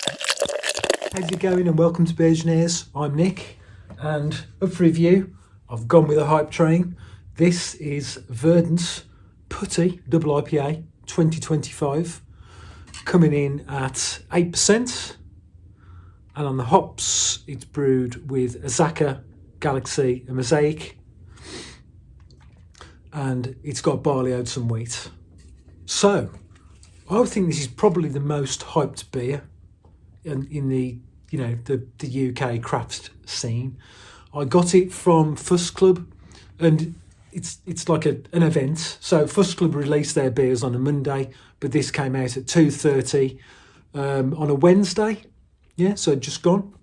How's it going, and welcome to Beer-Gineers. I'm Nick, and up for review, I've gone with a hype train. This is Verdant's Putty Double IPA 2025, coming in at 8%, and on the hops it's brewed with Azaka, Galaxy and Mosaic, and it's got barley, oats and wheat. So I would think this is probably the most hyped beer in the the UK craft scene. I got it from Fuss Club, and it's like an event. So Fuss Club released their beers on a Monday, but this came out at 2:30 on a Wednesday. Yeah, so just gone.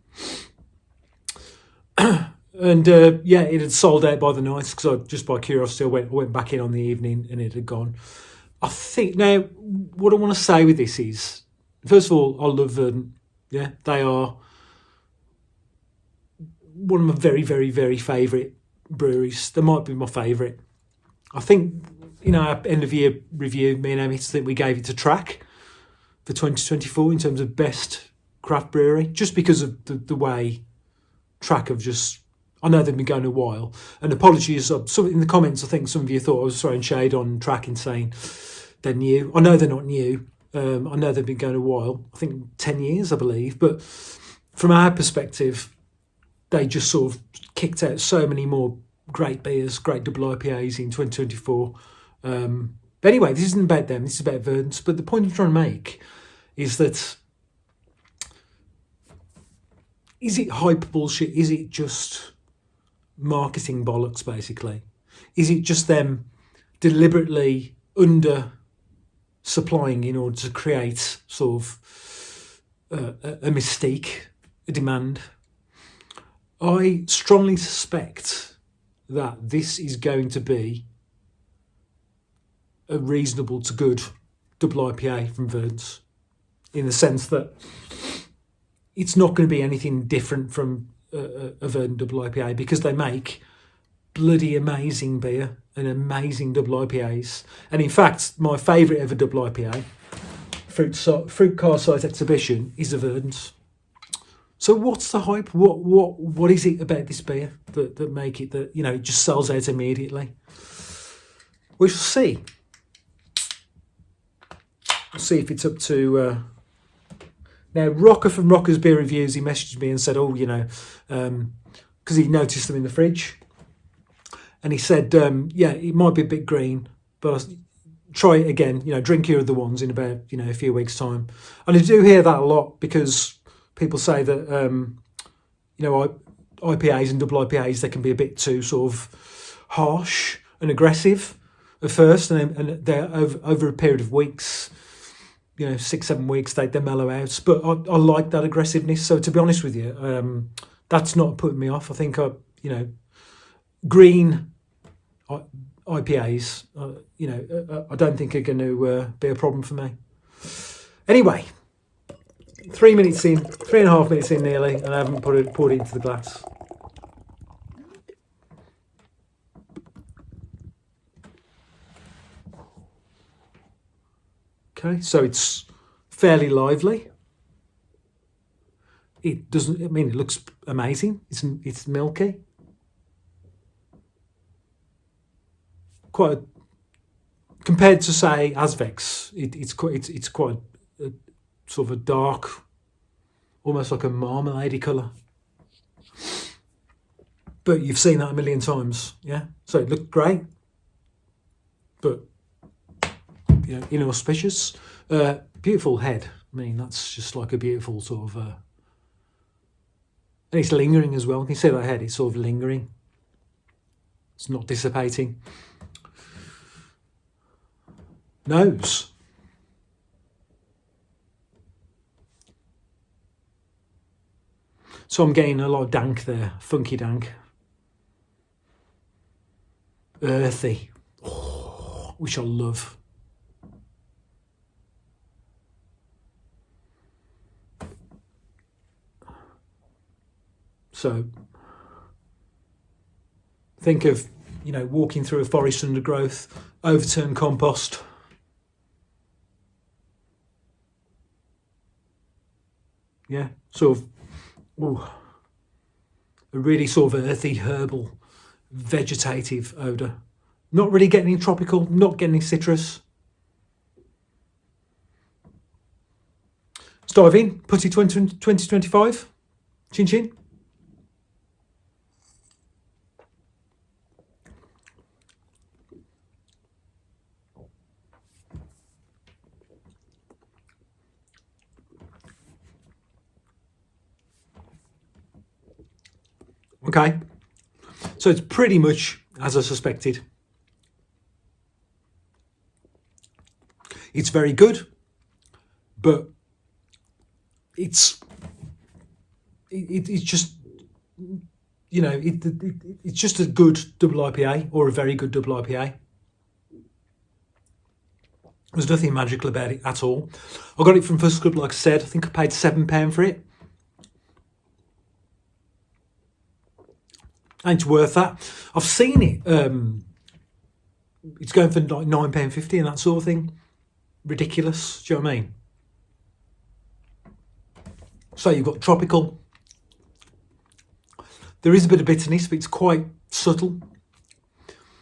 And it had sold out by the night, because I just by curiosity I went back in on the evening and it had gone. I think now what I want to say with this is, first of all, I love Verdant. Yeah, they are one of my very, very, very favourite breweries. They might be my favourite. I think, our end of year review, me and Emmett, I think we gave it to Track for 2024 in terms of best craft brewery, just because of the way Track have just, I know they've been going a while, and apologies, in the comments I think some of you thought I was throwing shade on Track and saying they're new. I know they're not new. I know they've been going a while, I think 10 years, I believe, but from our perspective, they just sort of kicked out so many more great beers, great double IPAs in 2024. But anyway, this isn't about them, this is about Verdant. But the point I'm trying to make is that, is it hype bullshit? Is it just marketing bollocks, basically? Is it just them deliberately under supplying in order to create sort of a mystique, a demand? I strongly suspect that this is going to be a reasonable to good double IPA from Verdant, in the sense that it's not going to be anything different from a Verdant double IPA, because they make bloody amazing beer and amazing double IPAs. And in fact, my favourite ever double IPA, Fruit Car Site Exhibition, is a Verdant. So what's the hype? What is it about this beer that make it that it just sells out immediately? We shall see. We'll see if it's up to. Now, Rocker from Rocker's Beer Reviews, he messaged me and said, because he noticed them in the fridge. And he said, it might be a bit green, but I'll try it again, drink your other ones in about, a few weeks' time. And I do hear that a lot, because people say that, IPAs and double IPAs, they can be a bit too sort of harsh and aggressive at first, and they're over a period of weeks, 6-7 weeks, they mellow out. But I like that aggressiveness. So to be honest with you, that's not putting me off. I think green IPAs, I don't think are going to be a problem for me. Anyway, 3.5 minutes in nearly, and I haven't poured it into the glass. Okay, so it's fairly lively. It doesn't, it looks amazing. It's milky. Compared to, say, Azvex, it's quite a sort of a dark, almost like a marmalade colour. But you've seen that a million times, yeah? So it looked great, but inauspicious. Beautiful head. That's just like a beautiful sort of, and it's lingering as well. Can you see that head? It's sort of lingering. It's not dissipating. Nose. So I'm getting a lot of dank there, funky dank. Earthy, which I love. So think of, walking through a forest undergrowth, overturned compost. Yeah, sort of, ooh, a really sort of earthy, herbal, vegetative odour. Not really getting any tropical, not getting any citrus. Let's dive in. Putty 2025. Chin chin. Okay, so it's pretty much as I suspected. It's very good, but it's just, you know, it's just a good double IPA or a very good double IPA. There's nothing magical about it at all. I got it from First Club, like I said. I think I paid £7 for it. And it's worth that. I've seen it. It's going for like £9.50 and that sort of thing. Ridiculous. Do you know what I mean? So you've got tropical. There is a bit of bitterness, but it's quite subtle.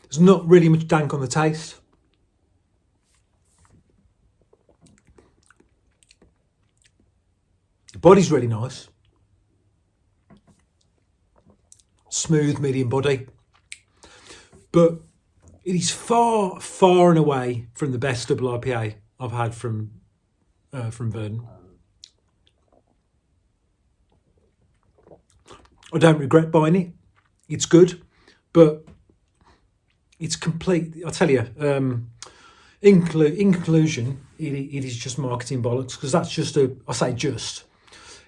There's not really much dank on the taste. The body's really nice. Smooth, medium body. But it is far, far and away from the best double IPA I've had from Verdant. I don't regret buying it. It's good, but it's complete. I tell you, in conclusion, it is just marketing bollocks, because that's just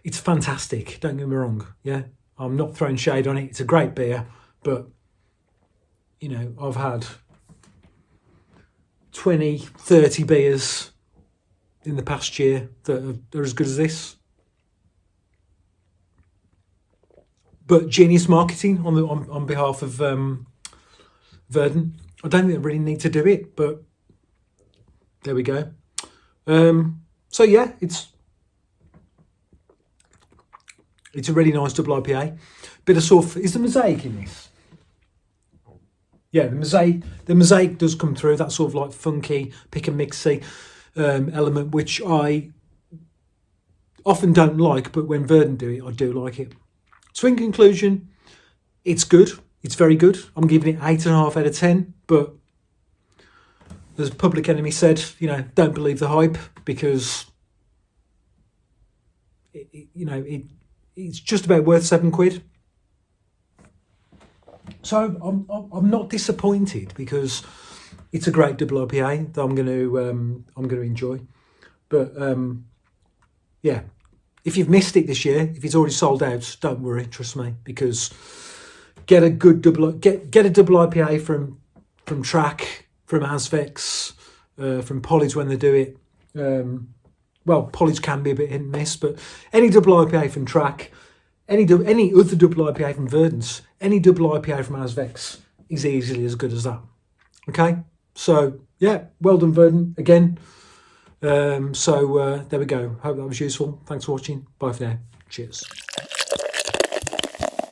it's fantastic. Don't get me wrong. Yeah, I'm not throwing shade on it. It's a great beer, but you know, I've had 20, 30 beers in the past year that are as good as this. But genius marketing on behalf of Verdant. I don't think they really need to do it, but there we go. So yeah, it's a really nice double IPA. Bit of sort of, is the mosaic in this? Yeah, the mosaic does come through. That sort of like funky, pick and mixy element, which I often don't like, but when Verdant do it, I do like it. So in conclusion, it's good. It's very good. I'm giving it 8.5 out of 10. But as Public Enemy said, you know, don't believe the hype, because it's just about worth £7. So I'm not disappointed, because it's a great double IPA that I'm going to enjoy. But yeah. If you've missed it this year, if it's already sold out, don't worry, trust me, because get a double IPA from Track, from Azvex, from Pollys when they do it. Well, Pollys can be a bit hit and miss, but any double IPA from Track, any other double IPA from Verdant, any double IPA from Azvex is easily as good as that. Okay, so yeah, well done Verdant again. So there we go. Hope that was useful. Thanks for watching. Bye for now. Cheers.